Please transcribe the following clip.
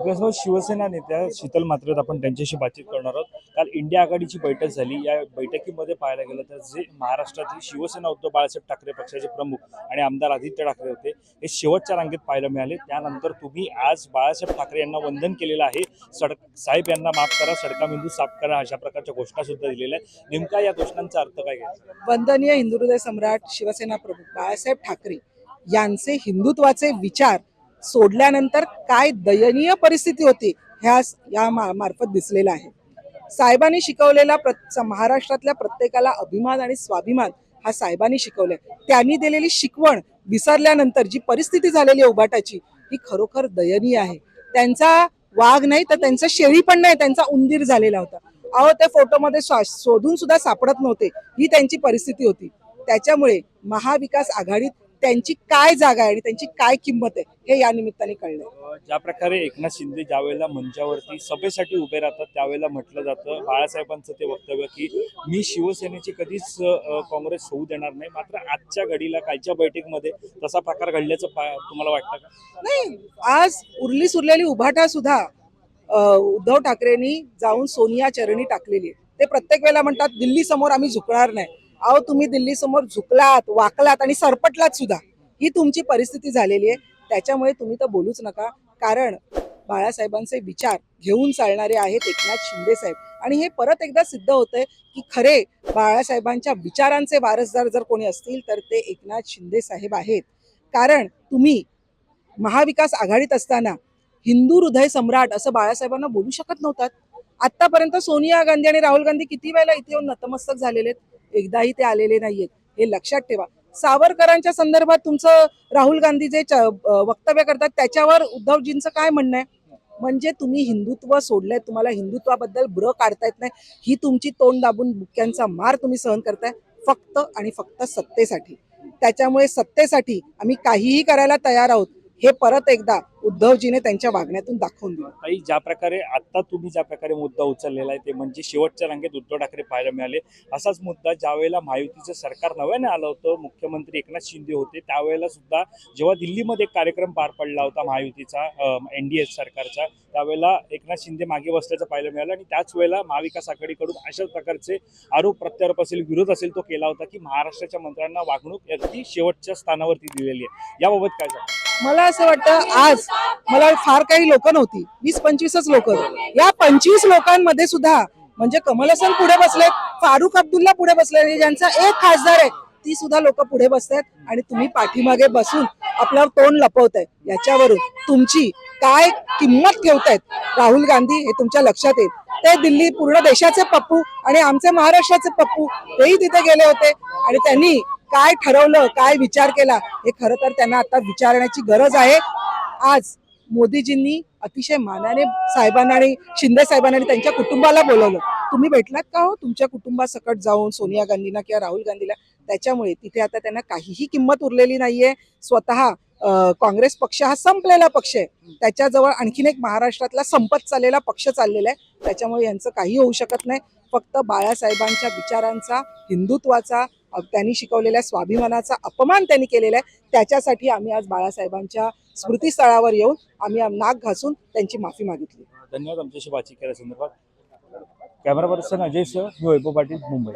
आपल्यासोबत शिवसेना नेत्या शीतल म्हात्रे आपण त्यांच्याशी बातचीत करणार आहोत. काल इंडिया आघाडीची बैठक झाली. या बैठकीमध्ये पाहायला गेलं तर जे महाराष्ट्रातील शिवसेना उद्धव बाळासाहेब ठाकरे पक्षाचे प्रमुख आणि आमदार आदित्य ठाकरे होते, हे शेवटच्या रांगेत पाहायला मिळाले. त्यानंतर तुम्ही आज बाळासाहेब ठाकरे यांना वंदन केलेलं आहे. साहेब यांना माफ करा, सडकाबिंदू साफ करा, अशा प्रकारच्या घोषणा सुद्धा दिलेल्या आहेत. नेमका या घोषणांचा अर्थ काय घ्यायचा? वंदनीय हिंदुहृदय सम्राट शिवसेना प्रमुख बाळासाहेब ठाकरे यांचे हिंदुत्वाचे विचार सोडल्यानंतर काय दयनीय परिस्थिती होती या मार्फत दिसलेला आहे. साहेबांनी शिकवलेला महाराष्ट्रातल्या प्रत्येकाला अभिमान आणि स्वाभिमान हा साहेबांनी शिकवलाय. त्यांनी दिलेली शिकवण विसरल्यानंतर जी परिस्थिती झालेली आहे उभाटाची, ही खरोखर दयनीय आहे. त्यांचा वाघ नाही तर त्यांचा शेळी पण नाही, त्यांचा उंदीर झालेला होता. अहो, त्या फोटोमध्ये शोधून सुद्धा सापडत नव्हते, ही त्यांची परिस्थिती होती. त्याच्यामुळे महाविकास आघाडीत त्यांची काय जागा आहे आणि त्यांची काय किंमत आहे हे या निमित्ताने कळलंय. ज्या प्रकारे एकनाथ शिंदे ज्यावेळेला मंचावरती सभेसाठी उभे राहतात त्यावेळेला म्हटलं जातं, बाळासाहेबांचं ते वक्तव्य की मी शिवसेनेची कधीच काँग्रेस होऊ देणार नाही. मात्र आजच्या घडीला कालच्या बैठकीमध्ये तसा प्रकार घडल्याचं तुम्हाला वाटतं का? नाही, आज उरली सुरलेली उभाटा सुद्धा उद्धव ठाकरेंनी जाऊन सोनिया चरणी टाकलेली आहे. ते प्रत्येक वेळेला म्हणतात दिल्ली समोर आम्ही झुकणार नाही. अहो, तुम्ही दिल्ली समोर झुकलात, वाकलात आणि सरपटलात सुद्धा. ही तुमची परिस्थिती झालेली आहे. त्याच्यामुळे तुम्ही तर बोलूच नका, कारण बाळासाहेबांचे विचार घेऊन चालणारे आहेत एकनाथ शिंदे साहेब. आणि हे परत एकदा सिद्ध होतंय की खरे बाळासाहेबांच्या विचारांचे वारसदार जर कोणी असतील तर ते एकनाथ शिंदे साहेब आहेत. कारण तुम्ही महाविकास आघाडीत असताना हिंदू हृदय सम्राट असं बाळासाहेबांना बोलू शकत नव्हतात. आतापर्यंत सोनिया गांधी आणि राहुल गांधी किती वेळेला इथे येऊन नतमस्तक झालेले आहेत, एकदाही ते आलेले नाहीयेत. हे लक्षात ठेवा. सावरकरांच्या संदर्भात तुमचं राहुल गांधी जे वक्तव्य करतात त्याच्यावर उद्धवजींचं काय म्हणणं आहे? म्हणजे तुम्ही हिंदुत्व सोडलंय, तुम्हाला हिंदुत्वाबद्दल ब्र काढता येत नाही. ही तुमची तोंड दाबून बुक्क्यांचा मार तुम्ही सहन करताय फक्त आणि फक्त सत्तेसाठी. त्याच्यामुळे सत्तेसाठी आम्ही काहीही करायला तयार आहोत हे परत एकदा उद्धवजीने त्यांच्या वागण्यातून दाखवून दिलं. काही ज्या प्रकारे आता तुम्ही ज्या प्रकारे मुद्दा उचललेला आहे ते म्हणजे शेवटच्या रांगेत उद्धव ठाकरे पाहायला मिळाले. असाच मुद्दा ज्यावेळेला महायुतीचं सरकार नव्याने आलं होतं, मुख्यमंत्री एकनाथ शिंदे होते, त्यावेळेला सुद्धा जेव्हा दिल्लीमध्ये एक कार्यक्रम पार पडला होता महायुतीचा NDA सरकारचा, त्यावेळेला एकनाथ शिंदे मागे बसल्याचं पाहायला मिळालं. आणि त्याच वेळेला महाविकास आघाडीकडून अशाच प्रकारचे आरोप प्रत्यारोप असेल, विरोध असेल तो केला होता की महाराष्ट्राच्या मंत्र्यांना वागणूक अगदी शेवटच्या स्थानावरती दिलेली आहे. याबाबत काय सांगा? मला असं वाटतं आज मला फार काही लोक नव्हती, 20-25च लोक. या 25 लोकांमध्ये सुद्धा म्हणजे कमल हसन पुढे बसलेत, फारुख अब्दुल्ला पुढे बसले, ज्यांचा एक खासदार आहे ती सुद्धा लोक पुढे बसतात आणि तुम्ही पाठीमागे बसून आपलं तोंड लपवताय. याच्यावरून तुमची काय किंमत ठेवतायत राहुल गांधी हे तुमच्या लक्षात येईल. ते दिल्ली पूर्ण देशाचे पप्पू आणि आमचे महाराष्ट्राचे पप्पू तेही तिथे गेले होते आणि त्यांनी काय ठरवलं, काय विचार केला हे खरं तर त्यांना आता विचारण्याची गरज आहे. आज मोदीजींनी अतिशय मानाने साहेबांना आणि शिंदे साहेबांना आणि त्यांच्या कुटुंबाला बोलवलं. तुम्ही भेटलात का हो तुमच्या कुटुंबासकट जाऊन सोनिया गांधींना किंवा राहुल गांधीला? त्याच्यामुळे तिथे आता त्यांना काहीही किंमत उरलेली नाहीये. स्वतः काँग्रेस पक्ष हा संपलेला पक्ष आहे, त्याच्याजवळ आणखीन एक महाराष्ट्रातला संपत चाललेला पक्ष चाललेला आहे. त्याच्यामुळे यांचं काही होऊ शकत नाही. फक्त बाळासाहेबांच्या विचारांचा, हिंदुत्वाचा, त्यांनी शिकवलेल्या स्वाभिमानाचा अपमान त्यांनी केलेला आहे. त्याच्यासाठी आम्ही आज बाळासाहेबांच्या स्मृतीस्थळावर येऊन आम्ही नाक घासून त्यांची माफी मागितली. धन्यवाद आमच्याशी बातचीत केल्या संदर्भात. कॅमेरा पर्सन अजय सह, वैभव पाटील, मुंबई.